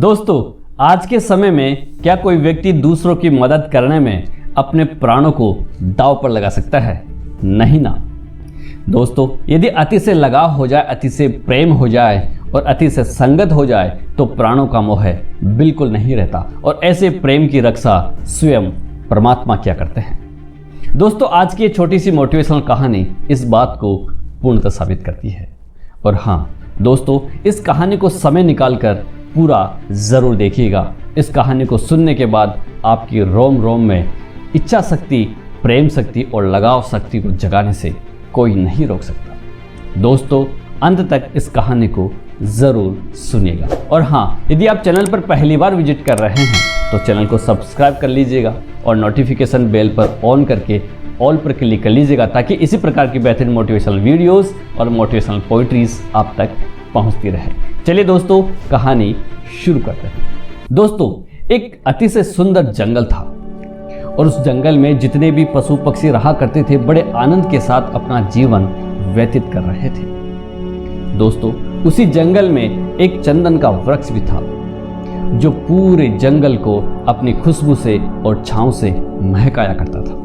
दोस्तों, आज के समय में क्या कोई व्यक्ति दूसरों की मदद करने में अपने प्राणों को दांव पर लगा सकता है? नहीं ना। दोस्तों, यदि अति से लगाव हो जाए, अति से प्रेम हो जाए और अति से संगत हो जाए तो प्राणों का मोह बिल्कुल नहीं रहता और ऐसे प्रेम की रक्षा स्वयं परमात्मा क्या करते हैं। दोस्तों, आज की ये छोटी सी मोटिवेशनल कहानी इस बात को पूर्णतः साबित करती है। और हाँ दोस्तों, इस कहानी को समय निकालकर पूरा ज़रूर देखिएगा। इस कहानी को सुनने के बाद आपकी रोम रोम में इच्छा शक्ति, प्रेम शक्ति और लगाव शक्ति को जगाने से कोई नहीं रोक सकता। दोस्तों, अंत तक इस कहानी को ज़रूर सुनिएगा। और हाँ, यदि आप चैनल पर पहली बार विजिट कर रहे हैं तो चैनल को सब्सक्राइब कर लीजिएगा और नोटिफिकेशन बेल पर ऑन करके ऑल पर क्लिक कर लीजिएगा ताकि इसी प्रकार की बेहतरीन मोटिवेशनल वीडियोस और मोटिवेशनल पोइट्रीज आप तक पहुंचती रहे। चलिए दोस्तों, कहानी शुरू करते हैं। दोस्तों, एक अति से सुंदर जंगल था और उस जंगल में जितने भी पशु पक्षी रहा करते थे बड़े आनंद के साथ अपना जीवन व्यतीत कर रहे थे। दोस्तों, उसी जंगल में एक चंदन का वृक्ष भी था जो पूरे जंगल को अपनी खुशबू से और छांव से महकाया करता था।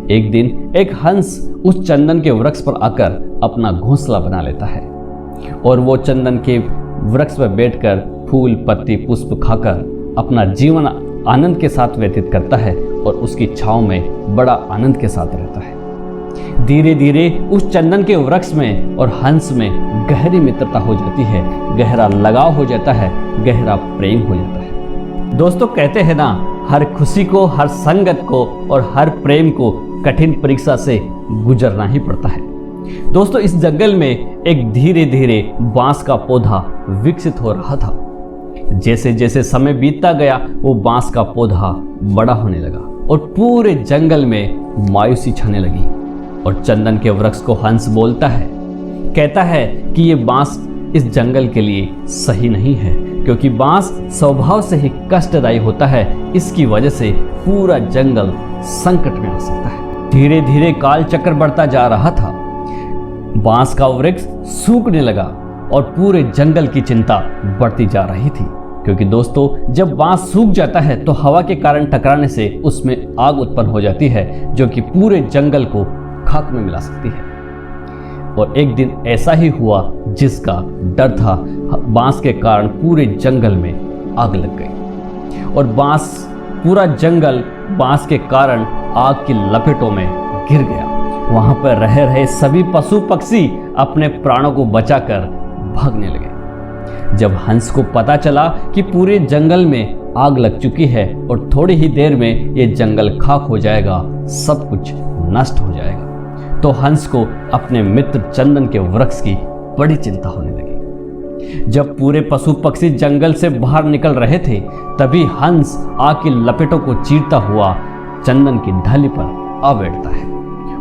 एक दिन एक हंस उस चंदन के वृक्ष पर आकर अपना घोंसला बना लेता है और वो चंदन के वृक्ष पर बैठकर फूल पत्ती पुष्प खाकर अपना जीवन आनंद के साथ व्यतीत करता है और उसकी छांव में बड़ा आनंद के साथ रहता है। धीरे धीरे उस चंदन के वृक्ष में और हंस में गहरी मित्रता हो जाती है, गहरा लगाव हो जाता है, गहरा प्रेम हो जाता है। दोस्तों, कहते हैं ना, हर खुशी को, हर संगत को और हर प्रेम को कठिन परीक्षा से गुजरना ही पड़ता है। दोस्तों, इस जंगल में एक धीरे धीरे बांस का पौधा विकसित हो रहा था। जैसे जैसे समय बीतता गया वो बांस का पौधा बड़ा होने लगा और पूरे जंगल में मायूसी छाने लगी। और चंदन के वृक्ष को हंस बोलता है, कहता है कि ये बांस इस जंगल के लिए सही नहीं है क्योंकि बांस स्वभाव से ही कष्टदायी होता है। इसकी वजह से पूरा जंगल संकट में आ सकता है। धीरे धीरे काल चक्र बढ़ता जा रहा था। बांस का वृक्ष सूखने लगा और पूरे जंगल की चिंता बढ़ती जा रही थी क्योंकि दोस्तों, जब बांस सूख जाता है तो हवा के कारण टकराने से उसमें आग उत्पन्न हो जाती है जो कि पूरे जंगल को खाक में मिला सकती है। और एक दिन ऐसा ही हुआ जिसका डर था। बांस के कारण पूरे जंगल में आग लग गई और पूरा जंगल बांस के कारण आग की लपेटों में घिर गया। वहां पर रह रहे सभी पशु पक्षी अपने प्राणों को बचाकर भागने लगे। जब हंस को पता चला कि पूरे जंगल में आग लग चुकी है और थोड़ी ही देर में ये जंगल खाक हो जाएगा, सब कुछ नष्ट हो जाएगा, तो हंस को अपने मित्र चंदन के वृक्ष की बड़ी चिंता होने लगी। जब पूरे पशु पक्षी जंगल से बाहर निकल रहे थे तभी हंस आग की लपेटों को चीरता हुआ चंदन की ढाली पर आ बैठता है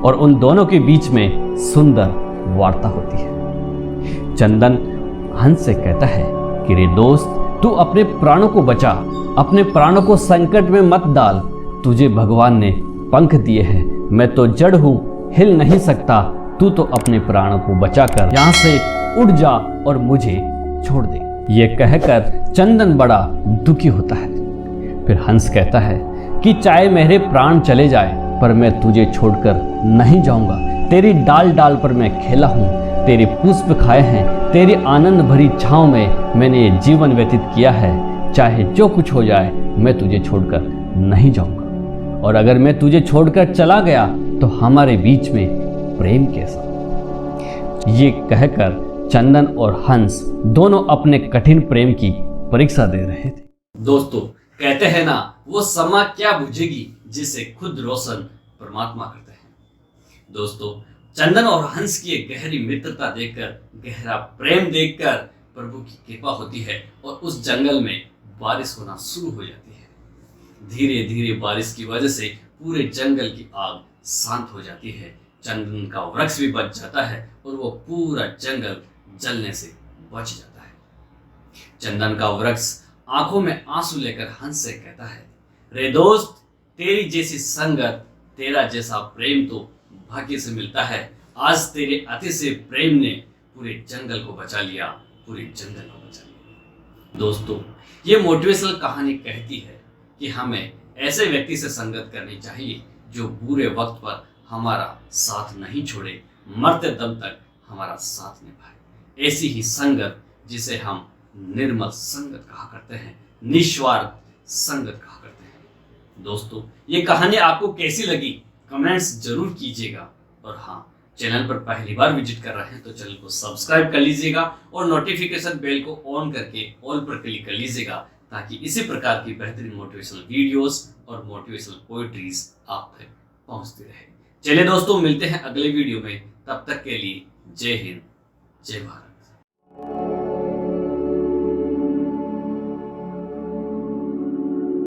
और उन दोनों के बीच में सुंदर वार्ता होती है। चंदन हंस से कहता है कि रे दोस्त, तू अपने प्राणों को बचा, अपने प्राणों को संकट में मत डाल। तुझे भगवान ने पंख दिए हैं, मैं तो जड़ हूं, हिल नहीं सकता। तू तो अपने प्राणों को बचाकर यहाँ से उड़ जा और मुझे छोड़ दे। ये कहकर चंदन बड़ा दुखी होता है। फिर हंस कहता है कि चाहे मेरे प्राण चले जाए पर मैं तुझे छोड़कर नहीं जाऊंगा। तेरी डाल डाल पर मैं खेला हूँ, तेरे पुष्प खाए हैं, तेरी आनंद भरी छांव में मैंने ये जीवन व्यतीत किया है। चाहे जो कुछ हो जाए मैं तुझे छोड़कर नहीं जाऊंगा और अगर मैं तुझे छोड़कर चला गया तो हमारे बीच में प्रेम कैसा। ये कहकर चंदन और हंस दोनों अपने कठिन प्रेम की परीक्षा दे रहे थे। दोस्तों, कहते हैं ना, वो समा क्या बुझेगी जिसे खुद रोशन परमात्मा करते हैं। दोस्तों, चंदन और हंस की एक गहरी मित्रता देखकर, गहरा प्रेम देखकर प्रभु की कृपा होती है और उस जंगल में बारिश होना शुरू हो जाती है। धीरे धीरे बारिश की वजह से पूरे जंगल की आग शांत हो जाती है। चंदन का वृक्ष भी बच जाता है और वो पूरा जंगल जलने से बच जाता है। चंदन का वृक्ष आंखों में आंसू लेकर हंस से कहता है, रे दोस्त, तेरी जैसी संगत, तेरा जैसा प्रेम तो भाग्य से मिलता है। आज तेरे अति से प्रेम ने पूरे जंगल को बचा लिया, पूरे जंगल को बचा लिया। दोस्तों, ये मोटिवेशनल कहानी कहती है कि हमें ऐसे व्यक्ति से संगत करनी चाहिए जो बुरे वक्त पर हमारा साथ नहीं छोड़े, मरते दम तक हमारा साथ निभाए। ऐसी ही संगत जिसे हम निर्मल संगत कहा करते हैं, निस्वार्थ संगत कहा करते हैं। दोस्तों, ये कहानी आपको कैसी लगी कमेंट्स जरूर कीजिएगा। और हाँ, चैनल पर पहली बार विजिट कर रहे हैं तो चैनल को सब्सक्राइब कर लीजिएगा और नोटिफिकेशन बेल को ऑन करके ऑल पर क्लिक कर लीजिएगा, ताकि इसी प्रकार की बेहतरीन मोटिवेशनल वीडियोस और मोटिवेशनल पोएट्रीज आप तक पहुंचती रहे। चलिए दोस्तों, मिलते हैं अगले वीडियो में। तब तक के लिए जय हिंद, जय भारत।